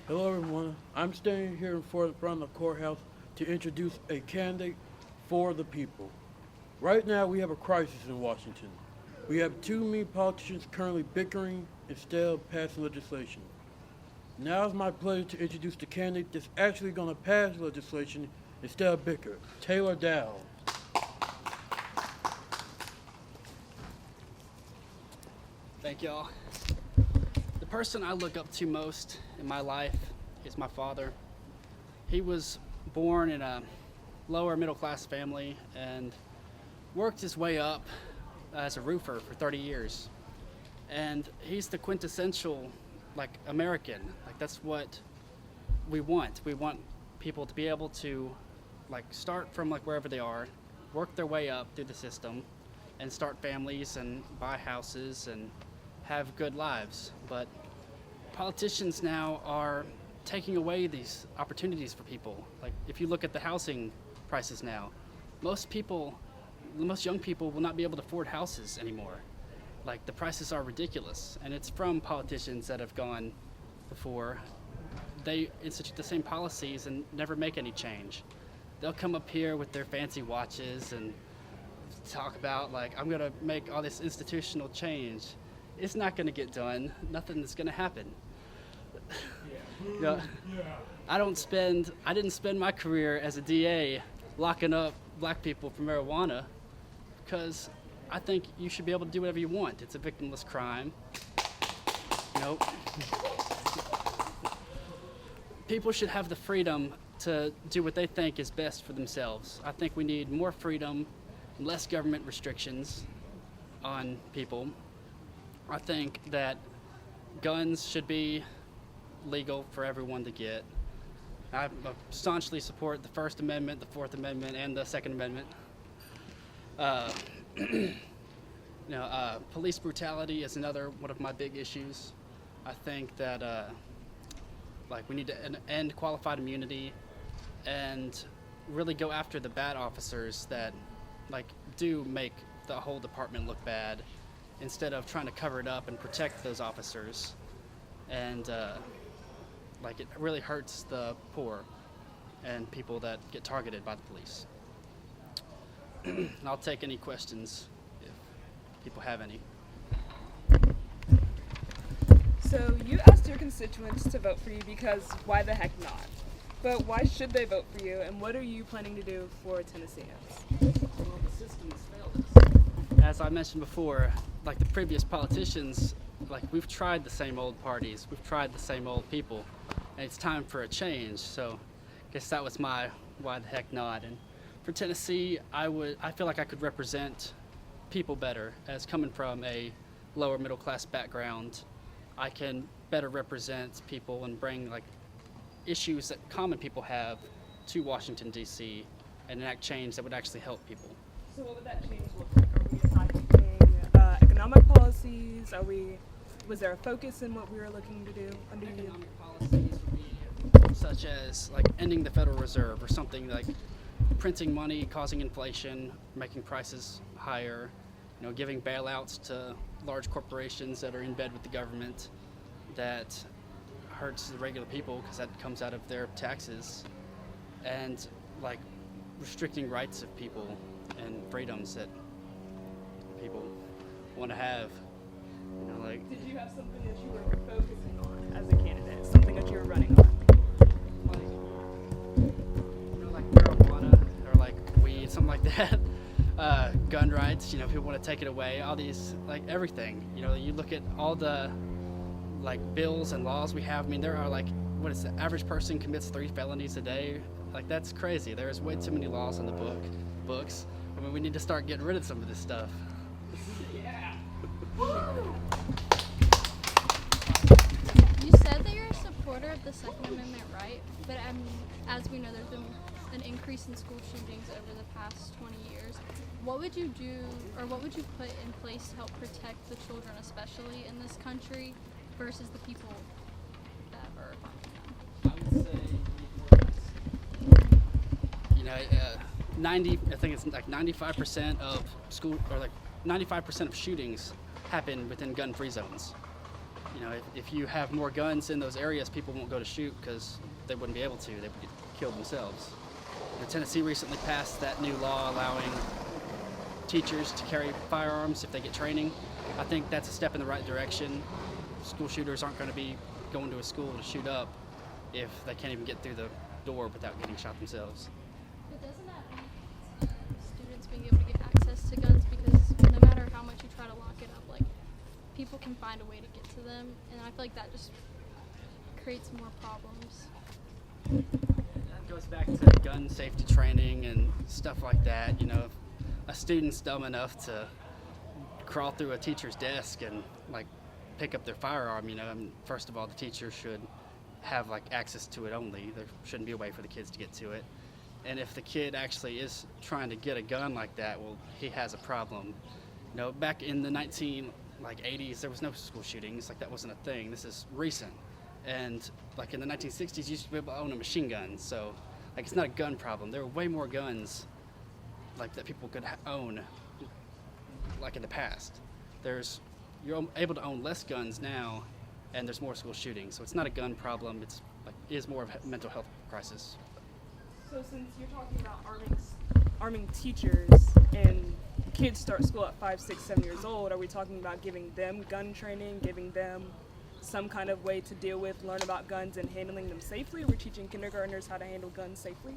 Hello, everyone. I'm standing here in front of the courthouse to introduce a candidate for the people. Right now, we have a crisis in Washington. We have too many politicians currently bickering instead of passing legislation. Now it's my pleasure to introduce the candidate that's actually going to pass legislation instead of bicker, Taylor Dowell. Thank y'all. The person I look up to most in my life is my father. He was born in a lower middle class family and worked his way up as a roofer for 30 years. And he's the quintessential American. That's what we want. We want people to be able to start from wherever they are, work their way up through the system and start families and buy houses and have good lives. But politicians now are taking away these opportunities for people. If you look at the housing prices now, most young people will not be able to afford houses anymore. The prices are ridiculous, and it's from politicians that have gone before. They institute the same policies and never make any change. They'll come up here with their fancy watches and talk about I'm gonna make all this institutional change. It's not gonna get done. Nothing's gonna happen. You know, I didn't spend my career as a DA locking up black people for marijuana, because I think you should be able to do whatever you want. It's a victimless crime. Nope. People should have the freedom to do what they think is best for themselves. I think we need more freedom, less government restrictions on people. I think that guns should be legal for everyone to get. I staunchly support the First Amendment, the Fourth Amendment, and the Second Amendment. Police brutality is another one of my big issues. I think that we need to end qualified immunity and really go after the bad officers that do make the whole department look bad, instead of trying to cover it up and protect those officers. And it really hurts the poor and people that get targeted by the police. And I'll take any questions if people have any. So you asked your constituents to vote for you because why the heck not? But why should they vote for you, and what are you planning to do for Tennesseans? Well, the system has failed us. As I mentioned before, the previous politicians, we've tried the same old parties, we've tried the same old people, and it's time for a change. So I guess that was my why the heck not. And for Tennessee, I feel like I could represent people better. As coming from a lower middle class background, I can better represent people and bring issues that common people have to Washington, D.C. and enact change that would actually help people. So what would that change look like? Are we advocating economic policies? Was there a focus in what we were looking to do under you? Economic policies would be such as ending the Federal Reserve, or something printing money, causing inflation, making prices higher, giving bailouts to large corporations that are in bed with the government. That hurts the regular people because that comes out of their taxes, and restricting rights of people and freedoms that people want to have. Did you have something that you were focusing on as a candidate? Something that you were running on? Marijuana or weed, something like that. Gun rights, people want to take it away. All these, everything. You look at all the bills and laws we have. I mean, there are what is the average person commits 3 felonies a day? That's crazy. There's way too many laws in the books. I mean, we need to start getting rid of some of this stuff. Yeah. You said that you're a supporter of the Second Amendment, right? But as we know, there's been an increase in school shootings over the past 20 years. What would you do, or what would you put in place to help protect the children, especially in this country, versus the people that are harming them? I would say, I think it's 95% of 95% of shootings happen within gun-free zones. You know, if you have more guns in those areas, people won't go to shoot because they wouldn't be able to. They would get killed themselves. Tennessee recently passed that new law allowing teachers to carry firearms if they get training. I think that's a step in the right direction. School shooters aren't going to be going to a school to shoot up if they can't even get through the door without getting shot themselves. But doesn't that mean students being able to get access to guns, because no matter how much you try to lock it up, like, people can find a way to get to them, and I feel like that just creates more problems. That goes back to gun safety training and stuff like that. You know, if a student's dumb enough to crawl through a teacher's desk and like pick up their firearm, you know, I mean, first of all, the teacher should have like access to it only. There shouldn't be a way for the kids to get to it. And if the kid actually is trying to get a gun like that, well, he has a problem. You know, back in the 80s, there was no school shootings. Like, that wasn't a thing. This is recent. And like in the 1960s, you used to be able to own a machine gun. So like, it's not a gun problem. There were way more guns like that people could own like in the past. You're able to own less guns now, and there's more school shootings. So it's not a gun problem. It is more of a mental health crisis. So since you're talking about arming teachers and kids start school at 5, 6, 7 years old, are we talking about giving them gun training, giving them some kind of way to learn about guns and handling them safely? Are we teaching kindergartners how to handle guns safely?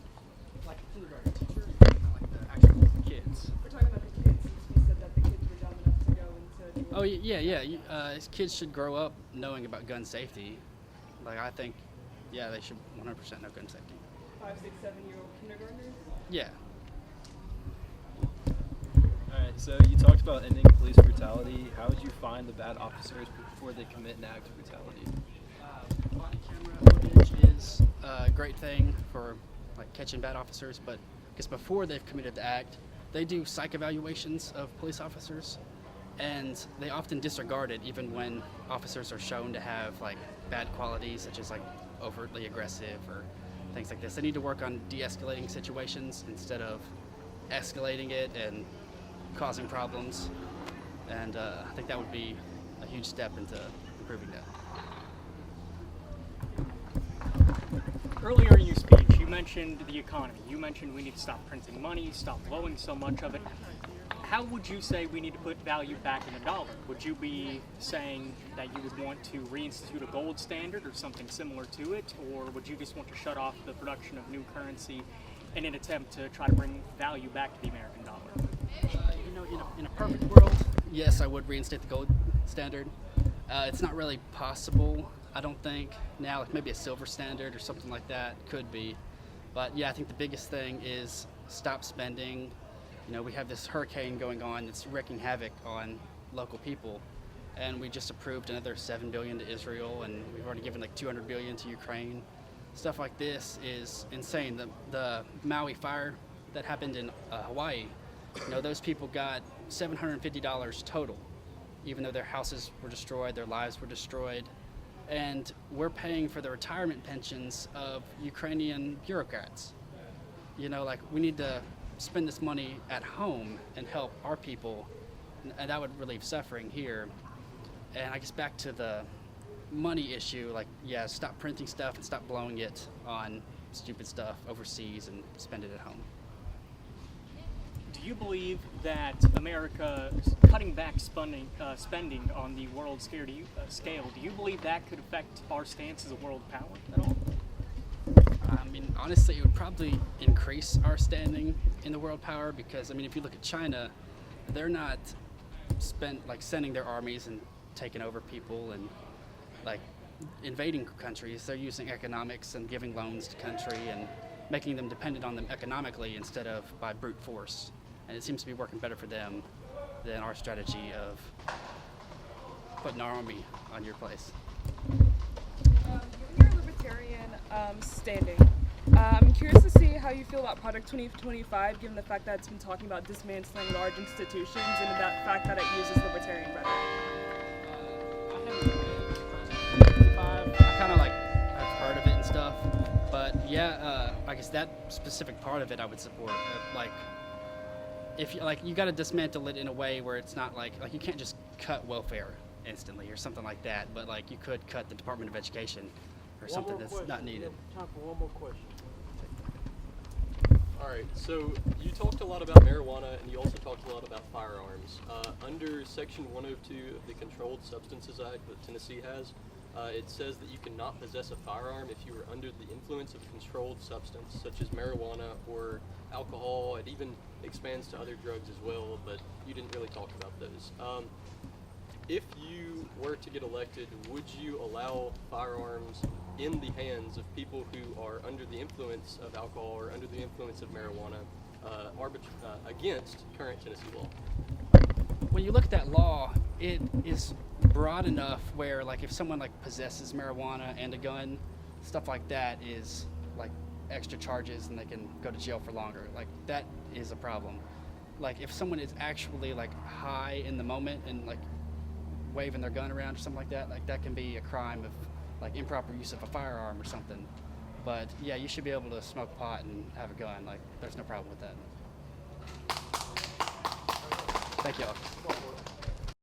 Like a kindergarten teacher, not like the actual kids. We're talking about the kids, since you said that the kids were dumb enough to go into... Oh, yeah. Kids should grow up knowing about gun safety. Like, I think, yeah, they should 100% know gun safety. 5, 6, 7-year-old kindergartners? Yeah. Alright, so you talked about ending police brutality. How would you find the bad officers before they commit an act of brutality? Body camera footage is a great thing for like catching bad officers, but because before they've committed the act, they do psych evaluations of police officers, and they often disregard it even when officers are shown to have like bad qualities, such as like overtly aggressive or things like this. They need to work on de-escalating situations instead of escalating it and causing problems, and I think that would be a huge step into improving that. Earlier in your speech, you mentioned the economy. You mentioned we need to stop printing money, stop blowing so much of it. How would you say we need to put value back in the dollar? Would you be saying that you would want to reinstitute a gold standard or something similar to it? Or would you just want to shut off the production of new currency in an attempt to try to bring value back to the American dollar? In a perfect world, yes, I would reinstate the gold standard. It's not really possible, I don't think. Now, like maybe a silver standard or something like that could be. But yeah, I think the biggest thing is stop spending. You know, we have this hurricane going on that's wreaking havoc on local people, and we just approved another $7 billion to Israel, and we've already given like $200 billion to Ukraine. Stuff like this is insane. The Maui fire that happened in Hawaii, you know, those people got $750 total, even though their houses were destroyed, their lives were destroyed, and we're paying for the retirement pensions of Ukrainian bureaucrats. You know, like, we need to spend this money at home and help our people, and that would relieve suffering here. And I guess back to the money issue, like, yeah, stop printing stuff and stop blowing it on stupid stuff overseas and spend it at home. Do you believe that America cutting back spending on the world scale, do you believe that could affect our stance as a world power at all? I mean, honestly, it would probably increase our standing in the world power, because, I mean, if you look at China, they're not sending their armies and taking over people and like invading countries. They're using economics and giving loans to country and making them dependent on them economically instead of by brute force. And it seems to be working better for them than our strategy of putting our army on your place. Given your libertarian standing, I'm curious to see how you feel about Project 2025, given the fact that it's been talking about dismantling large institutions and the fact that it uses libertarian rhetoric. I kind of I've heard of it and stuff, but yeah, I guess that specific part of it I would support. If you got to dismantle it in a way where it's not like you can't just cut welfare instantly or something like that. But like you could cut the Department of Education or One something more that's question. not We needed. have time for one more question. All right, so you talked a lot about marijuana and you also talked a lot about firearms. Under Section 102 of the Controlled Substances Act that Tennessee has, it says that you cannot possess a firearm if you are under the influence of a controlled substance, such as marijuana or alcohol. It even expands to other drugs as well, but you didn't really talk about those. If you were to get elected, would you allow firearms in the hands of people who are under the influence of alcohol or under the influence of marijuana against current Tennessee law? When you look at that law, it is broad enough where like if someone like possesses marijuana and a gun, stuff like that is like extra charges and they can go to jail for longer. Like that is a problem. Like if someone is actually like high in the moment and like waving their gun around or something like that can be a crime of like improper use of a firearm or something. But yeah, you should be able to smoke pot and have a gun. Like there's no problem with that. Thank y'all.